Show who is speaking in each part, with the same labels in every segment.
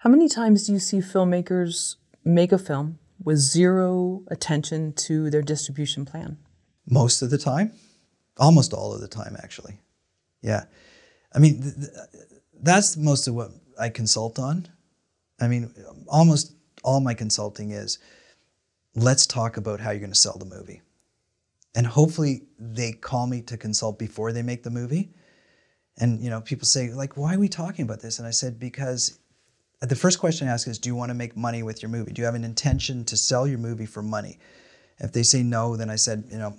Speaker 1: How many times do you see filmmakers make a film with zero attention to their distribution plan?
Speaker 2: Most of the time. Almost all of the time, actually. Yeah. I mean, that's most of what I consult on. I mean, almost all my consulting is, let's talk about how you're going to sell the movie. And hopefully they call me to consult before they make the movie. And, you know, people say, like, why are we talking about this? And I said, because the first question I ask is, do you want to make money with your movie? Do you have an intention to sell your movie for money? If they say no, then I said, you know,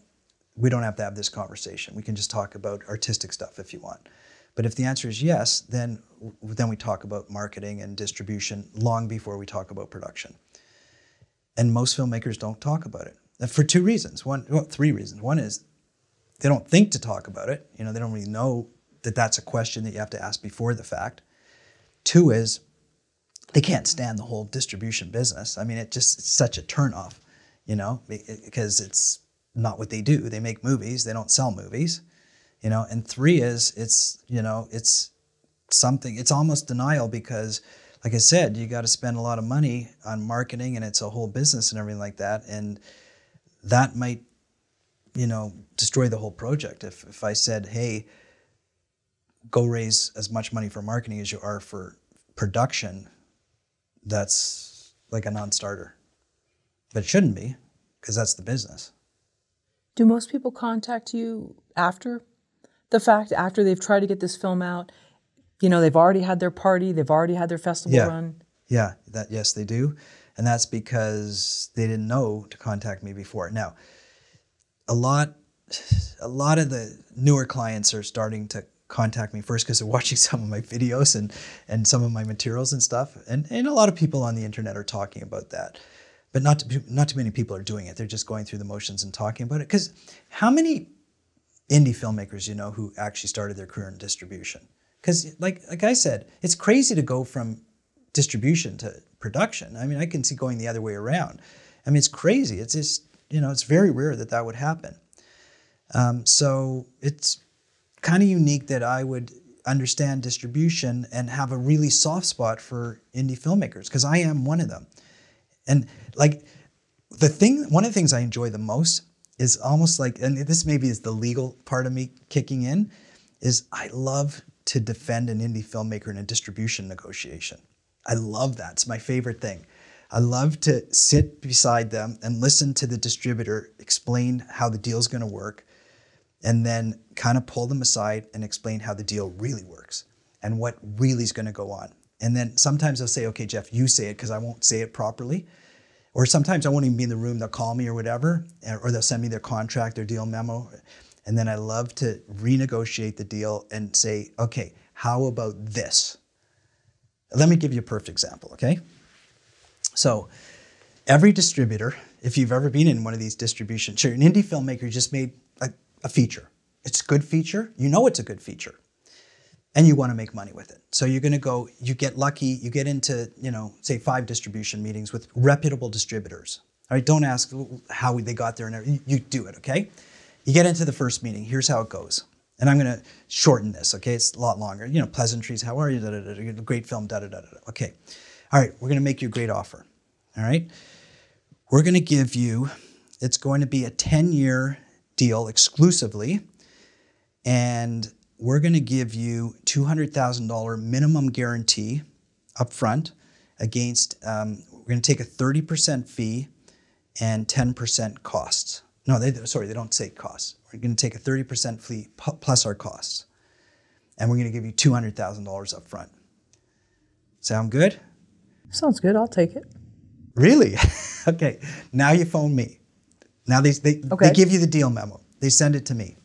Speaker 2: we don't have to have this conversation. We can just talk about artistic stuff if you want. But if the answer is yes, then we talk about marketing and distribution long before we talk about production. And most filmmakers don't talk about it for three reasons. One is they don't think to talk about it. You know, they don't really know that that's a question that you have to ask before the fact. Two is they can't stand the whole distribution business. I mean, it's such a turnoff, you know, because it's not what they do. They make movies. They don't sell movies, you know. And three is it's almost denial because, like I said, you got to spend a lot of money on marketing and it's a whole business and everything like that. And that might, you know, destroy the whole project. If I said, hey, go raise as much money for marketing as you are for production, that's like a non-starter. But it shouldn't be, because that's the business.
Speaker 1: Do most people contact you after the fact, after they've tried to get this film out? You know, they've already had their party, they've already had their festival run.
Speaker 2: Yeah, yes, they do. And that's because they didn't know to contact me before. Now, a lot of the newer clients are starting to contact me first because they're watching some of my videos and some of my materials and stuff. And a lot of people on the internet are talking about that. But not too many people are doing it. They're just going through the motions and talking about it. Because how many indie filmmakers you know who actually started their career in distribution? Because like I said, it's crazy to go from distribution to production. I mean, I can see going the other way around. I mean, it's crazy. It's just, you know, it's very rare that would happen. So it's kind of unique that I would understand distribution and have a really soft spot for indie filmmakers, because I am one of them. And like one of the things I enjoy the most is almost like, and this maybe is the legal part of me kicking in, is I love to defend an indie filmmaker in a distribution negotiation. I love that. It's my favorite thing. I love to sit beside them and listen to the distributor explain how the deal's going to work, and then kind of pull them aside and explain how the deal really works and what really is going to go on. And then sometimes they'll say, okay, Jeff, you say it, because I won't say it properly. Or sometimes I won't even be in the room. They'll call me or whatever, or they'll send me their contract, their deal memo. And then I love to renegotiate the deal and say, okay, how about this? Let me give you a perfect example, okay? So every distributor, if you've ever been in one of these distributions, sure, an indie filmmaker just made a feature. It's a good feature. You know it's a good feature. And you want to make money with it. So you're going to go, you get lucky, you get into, you know, say 5 distribution meetings with reputable distributors. All right, don't ask how they got there and everything. You do it, okay? You get into the first meeting. Here's how it goes. And I'm going to shorten this, okay? It's a lot longer. You know, pleasantries, how are you? Da, da, da, da, great film, da, da, da, da. Okay. All right, we're going to make you a great offer. All right? We're going to give you, it's going to be a 10-year deal exclusively, and we're going to give you $200,000 minimum guarantee up front against, we're going to take a 30% fee and 10% costs. No, they don't say costs. We're going to take a 30% fee plus our costs. And we're going to give you $200,000 up front. Sound good?
Speaker 1: Sounds good. I'll take it.
Speaker 2: Really? Okay. Now you phone me. Now they give you the deal memo. They send it to me.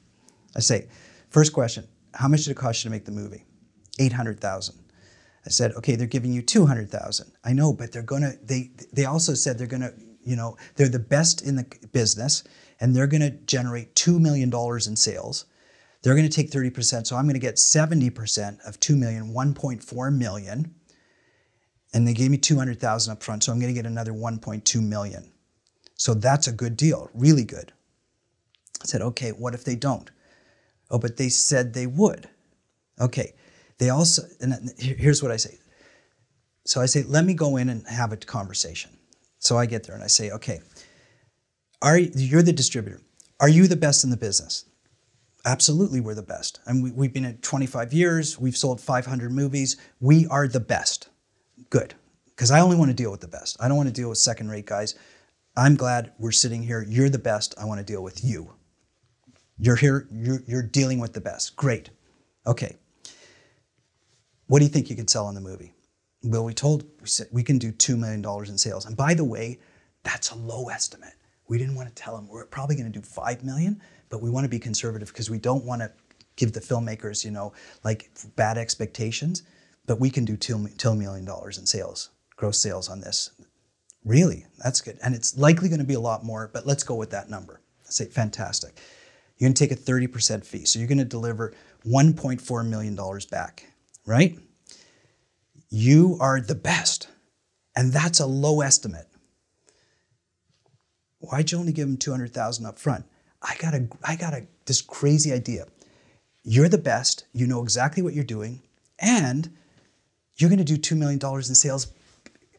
Speaker 2: I say, first question, how much did it cost you to make the movie? $800,000. I said, okay, they're giving you $200,000. I know, but they also said they're gonna, you know, they're the best in the business, and they're gonna generate $2 million in sales. They're gonna take 30%, so I'm gonna get 70% of $2 million, $1.4 million. And they gave me $200,000 up front, so I'm gonna get another $1.2 million. So that's a good deal, really good. I said, okay, what if they don't? Oh, but they said they would. Okay, they also, and here's what I say. So I say, let me go in and have a conversation. So I get there and I say, okay, you're the distributor. Are you the best in the business? Absolutely, we're the best. And we've been at 25 years. We've sold 500 movies. We are the best. Good. Because I only want to deal with the best. I don't want to deal with second-rate guys. I'm glad we're sitting here. You're the best. I want to deal with you. You're here. You're dealing with the best. Great. Okay. What do you think you could sell on the movie? Well, we said we can do $2 million in sales. And by the way, that's a low estimate. We didn't want to tell them we're probably going to do $5 million, but we want to be conservative because we don't want to give the filmmakers, like bad expectations. But we can do $2 million in sales, gross sales on this. Really, that's good. And it's likely going to be a lot more, but let's go with that number. I say, fantastic. You're going to take a 30% fee. So you're going to deliver $1.4 million back, right? You are the best. And that's a low estimate. Why'd you only give them $200,000 up front? I got this crazy idea. You're the best. You know exactly what you're doing. And you're going to do $2 million in sales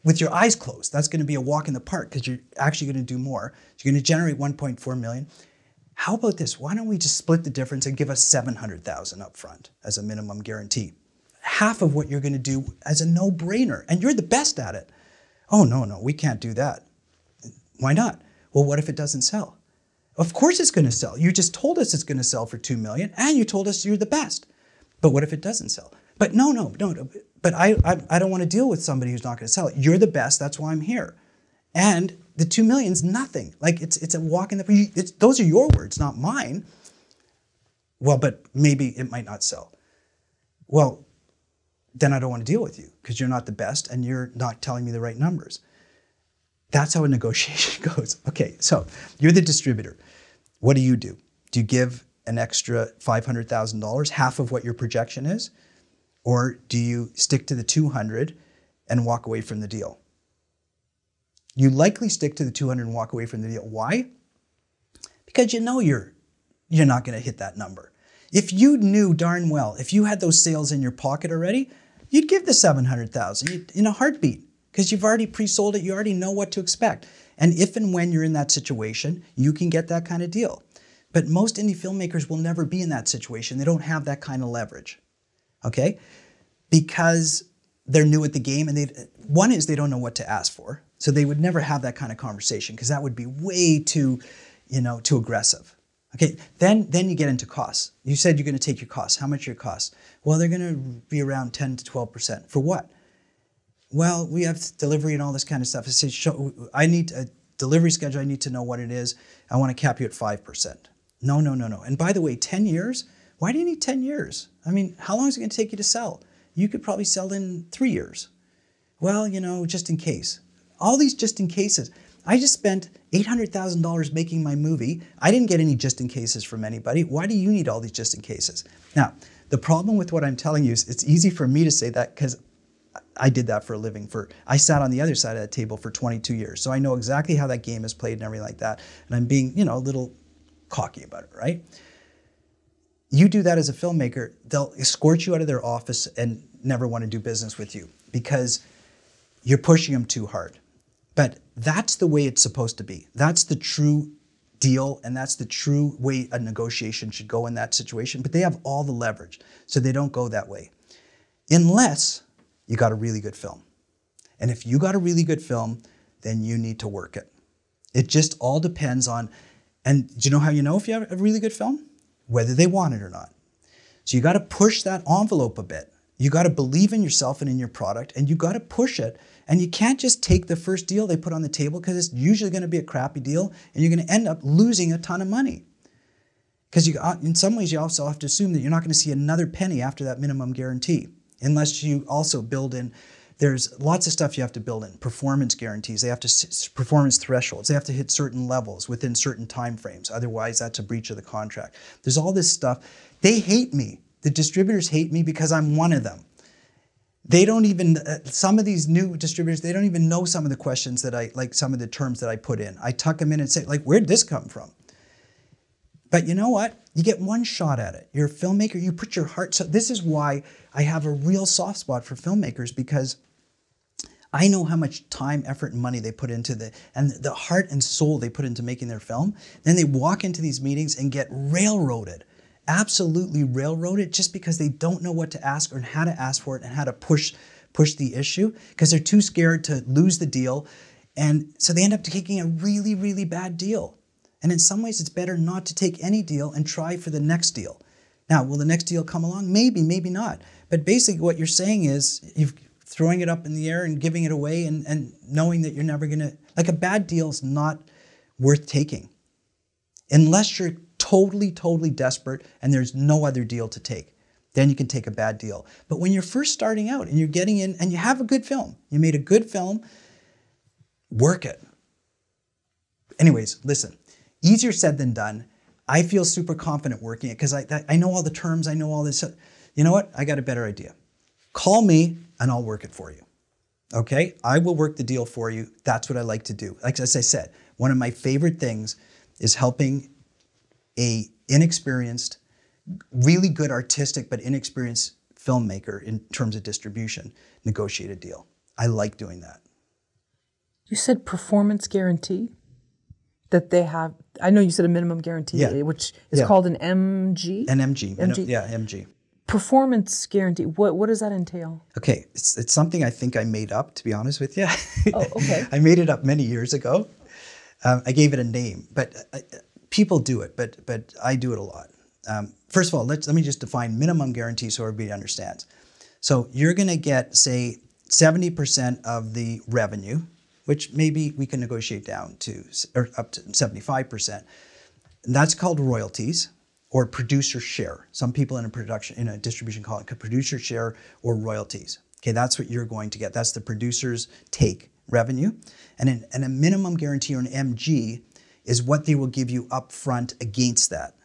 Speaker 2: with your eyes closed. That's going to be a walk in the park because you're actually going to do more. You're going to generate $1.4 million. How about this? Why don't we just split the difference and give us $700,000 up front as a minimum guarantee? Half of what you're going to do as a no-brainer. And you're the best at it. Oh, no, we can't do that. Why not? Well, what if it doesn't sell? Of course it's going to sell. You just told us it's going to sell for $2 million and you told us you're the best. But what if it doesn't sell? But no. But I don't want to deal with somebody who's not going to sell it. You're the best. That's why I'm here. And the $2 million's nothing. Like it's a walk in the. Those are your words, not mine. Well, but maybe it might not sell. Well, then I don't want to deal with you because you're not the best and you're not telling me the right numbers. That's how a negotiation goes. Okay, so you're the distributor. What do? Do you give an extra $500,000, half of what your projection is? Or do you stick to the 200 and walk away from the deal? You likely stick to the 200 and walk away from the deal. Why? Because you know you're not going to hit that number. If you knew darn well, if you had those sales in your pocket already, you'd give the $700,000 in a heartbeat because you've already pre-sold it. You already know what to expect. And if and when you're in that situation, you can get that kind of deal. But most indie filmmakers will never be in that situation. They don't have that kind of leverage. Okay? Because they're new at the game and one is they don't know what to ask for. So they would never have that kind of conversation because that would be way too aggressive. Okay, then you get into costs. You said you're going to take your costs. How much are your costs? Well, they're going to be around 10 to 12%. For what? Well, we have delivery and all this kind of stuff. I need a delivery schedule. I need to know what it is. I want to cap you at 5%. No. And by the way, 10 years? Why do you need 10 years? I mean, how long is it going to take you to sell? You could probably sell in 3 years. Well, just in case. All these just in cases. I just spent $800,000 making my movie. I didn't get any just in cases from anybody. Why do you need all these just in cases? Now, the problem with what I'm telling you is it's easy for me to say that because I did that for a living. I sat on the other side of that table for 22 years. So I know exactly how that game is played and everything like that. And I'm being, a little cocky about it, right? You do that as a filmmaker, they'll escort you out of their office and never want to do business with you because you're pushing them too hard. But that's the way it's supposed to be. That's the true deal, and that's the true way a negotiation should go in that situation. But they have all the leverage, so they don't go that way. Unless you got a really good film. And if you got a really good film, then you need to work it. It just all depends on, and do you know how you know if you have a really good film? Whether they want it or not. So you got to push that envelope a bit. You got to believe in yourself and in your product, and you got to push it. And you can't just take the first deal they put on the table because it's usually going to be a crappy deal, and you're going to end up losing a ton of money. Because in some ways, you also have to assume that you're not going to see another penny after that minimum guarantee, unless you also build in. There's lots of stuff you have to build in. Performance guarantees. They have to performance thresholds. They have to hit certain levels within certain time frames. Otherwise, that's a breach of the contract. There's all this stuff. They hate me. The distributors hate me because I'm one of them. They don't even, some of these new distributors, they don't even know some of the questions some of the terms that I put in. I tuck them in and say, where'd this come from? But you know what? You get one shot at it. You're a filmmaker, you put your heart, so this is why I have a real soft spot for filmmakers because I know how much time, effort, and money they put into the heart and soul they put into making their film. Then they walk into these meetings and get railroaded, absolutely railroaded, just because they don't know what to ask or how to ask for it and how to push the issue because they're too scared to lose the deal. And so they end up taking a really, really bad deal. And in some ways, it's better not to take any deal and try for the next deal. Now, will the next deal come along? Maybe, maybe not. But basically what you're saying is you're throwing it up in the air and giving it away and knowing that you're never going to, like a bad deal is not worth taking unless you're totally, totally desperate and there's no other deal to take. Then you can take a bad deal. But when you're first starting out and you're getting in and you have a good film, you made a good film, work it. Anyways, listen, easier said than done. I feel super confident working it because I know all the terms, I know all this. You know what? I got a better idea. Call me and I'll work it for you. Okay? I will work the deal for you. That's what I like to do. Like as I said, one of my favorite things is helping a inexperienced, really good artistic but inexperienced filmmaker in terms of distribution negotiate a deal. I like doing that.
Speaker 1: You said performance guarantee that they have. I know you said a minimum guarantee, which is called an MG.
Speaker 2: An MG. MG.
Speaker 1: Performance guarantee. What does that entail?
Speaker 2: Okay, it's something I think I made up, to be honest with you.
Speaker 1: Oh, okay.
Speaker 2: I made it up many years ago. I gave it a name, but people do it, but I do it a lot. First of all, let me just define minimum guarantee so everybody understands. So you're going to get, say, 70% of the revenue, which maybe we can negotiate down to or up to 75%. And that's called royalties or producer share. Some people in a distribution call it producer share or royalties. Okay, that's what you're going to get. That's the producer's take revenue. And a minimum guarantee or an MG is what they will give you up front against that.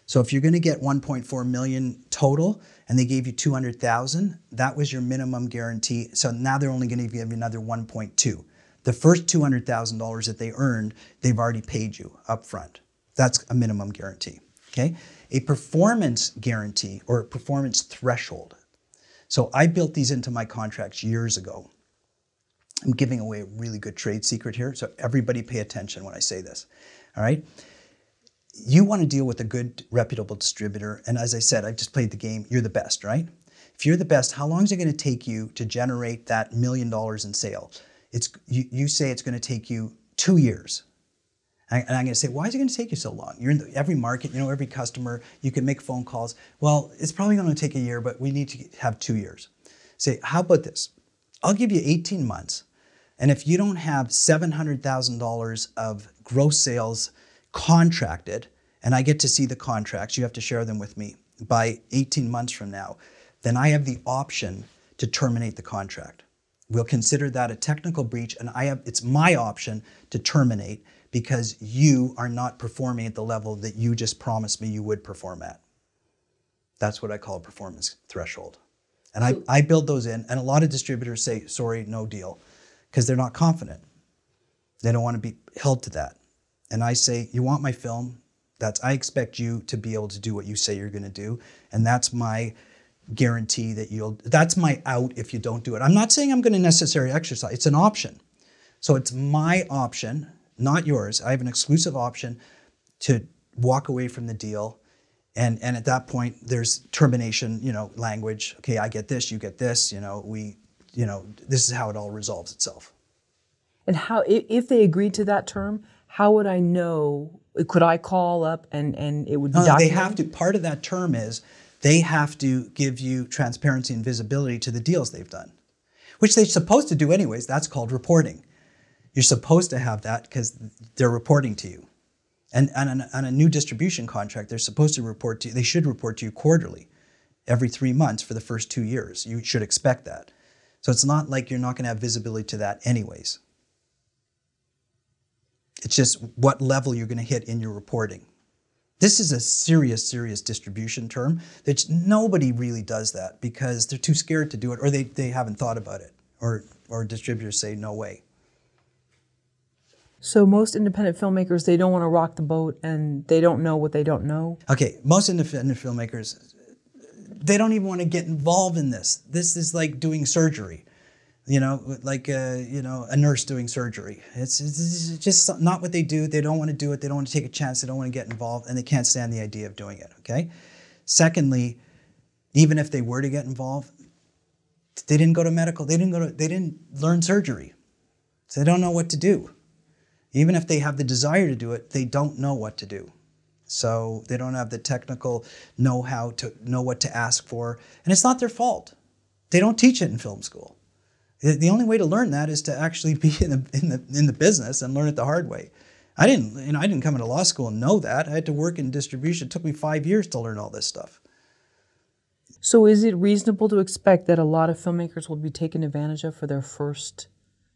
Speaker 2: So if you're going to get 1.4 million total and they gave you 200,000, that was your minimum guarantee. So now they're only going to give you another 1.2. The first $200,000 that they earned, they've already paid you up front. That's a minimum guarantee. Okay? A performance guarantee or a performance threshold. So I built these into my contracts years ago. I'm giving away a really good trade secret here, so everybody pay attention when I say this. All right? You want to deal with a good, reputable distributor, and as I said, I just played the game, you're the best, right? If you're the best, how long is it going to take you to generate that $1 million in sales? You say it's going to take you 2 years. And I'm going to say, why is it going to take you so long? You're in every market, every customer, you can make phone calls. Well, it's probably going to take a year, but we need to have 2 years. Say, how about this? I'll give you 18 months. And if you don't have $700,000 of gross sales contracted, and I get to see the contracts, you have to share them with me by 18 months from now, then I have the option to terminate the contract. We'll consider that a technical breach, and it's my option to terminate because you are not performing at the level that you just promised me you would perform at. That's what I call a performance threshold. And I build those in, and a lot of distributors say, sorry, no deal, because they're not confident. They don't want to be held to that. And I say, you want my film? I expect you to be able to do what you say you're going to do, and that's my guarantee that's my out if you don't do it. I'm not saying I'm going to necessarily exercise. It's an option. So it's my option, not yours. I have an exclusive option to walk away from the deal. And at that point, there's termination, language. Okay, I get this, you get this, this is how it all resolves itself.
Speaker 1: And how, if they agreed to that term, how would I know? Could I call up and it would be documented?
Speaker 2: They have to. Part of that term is they have to give you transparency and visibility to the deals they've done, which they're supposed to do anyways. That's called reporting. You're supposed to have that because they're reporting to you. And on a new distribution contract, they're supposed to report to you. They should report to you quarterly, every 3 months for the first 2 years. You should expect that. So it's not like you're not going to have visibility to that anyways. It's just what level you're going to hit in your reporting. This is a serious, serious distribution term. Nobody really does that because they're too scared to do it, or they haven't thought about it, or distributors say no way.
Speaker 1: So most independent filmmakers, they don't want to rock the boat and they don't know what they don't know?
Speaker 2: Okay, most independent filmmakers, they don't even want to get involved in this. This is like doing surgery. Like a nurse doing surgery. It's just not what they do. They don't want to do it. They don't want to take a chance. They don't want to get involved, and they can't stand the idea of doing it. Okay. Secondly, even if they were to get involved, they didn't go to medical. They didn't learn surgery, so they don't know what to do. Even if they have the desire to do it, they don't know what to do. So they don't have the technical know-how to know what to ask for, and it's not their fault. They don't teach it in film school. The only way to learn that is to actually be in the business and learn it the hard way. I didn't come into law school and know that. I had to work in distribution. It took me 5 years to learn all this stuff.
Speaker 1: So is it reasonable to expect that a lot of filmmakers will be taken advantage of for their first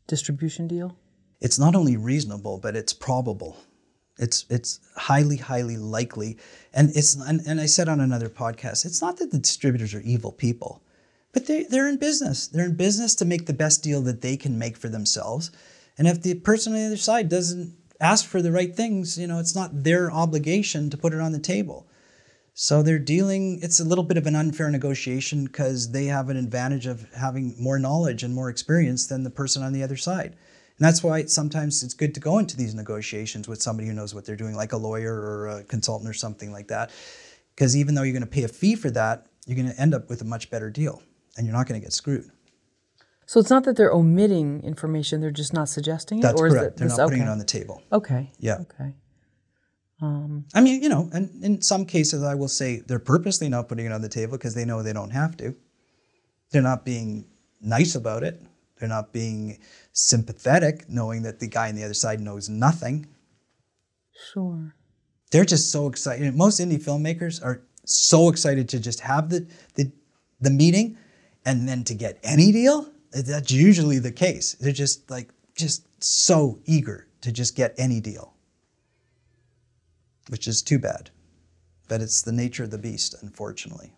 Speaker 1: distribution deal?
Speaker 2: It's not only reasonable, but it's probable. It's highly, highly likely. And I said on another podcast, it's not that the distributors are evil people. But they're in business. They're in business to make the best deal that they can make for themselves. And if the person on the other side doesn't ask for the right things, it's not their obligation to put it on the table. So it's a little bit of an unfair negotiation because they have an advantage of having more knowledge and more experience than the person on the other side. And that's why sometimes it's good to go into these negotiations with somebody who knows what they're doing, like a lawyer or a consultant or something like that. Because even though you're going to pay a fee for that, you're going to end up with a much better deal. And you're not going to get screwed.
Speaker 1: So it's not that they're omitting information, they're just not suggesting it?
Speaker 2: That's
Speaker 1: or
Speaker 2: correct.
Speaker 1: Is
Speaker 2: they're not putting it on the table.
Speaker 1: Okay.
Speaker 2: Yeah.
Speaker 1: Okay.
Speaker 2: And in some cases, I will say they're purposely not putting it on the table because they know they don't have to. They're not being nice about it. They're not being sympathetic, knowing that the guy on the other side knows nothing.
Speaker 1: Sure.
Speaker 2: They're just so excited. Most indie filmmakers are so excited to just have the meeting, and then to get any deal. That's usually the case. They're just so eager to just get any deal, which is too bad. But it's the nature of the beast, unfortunately.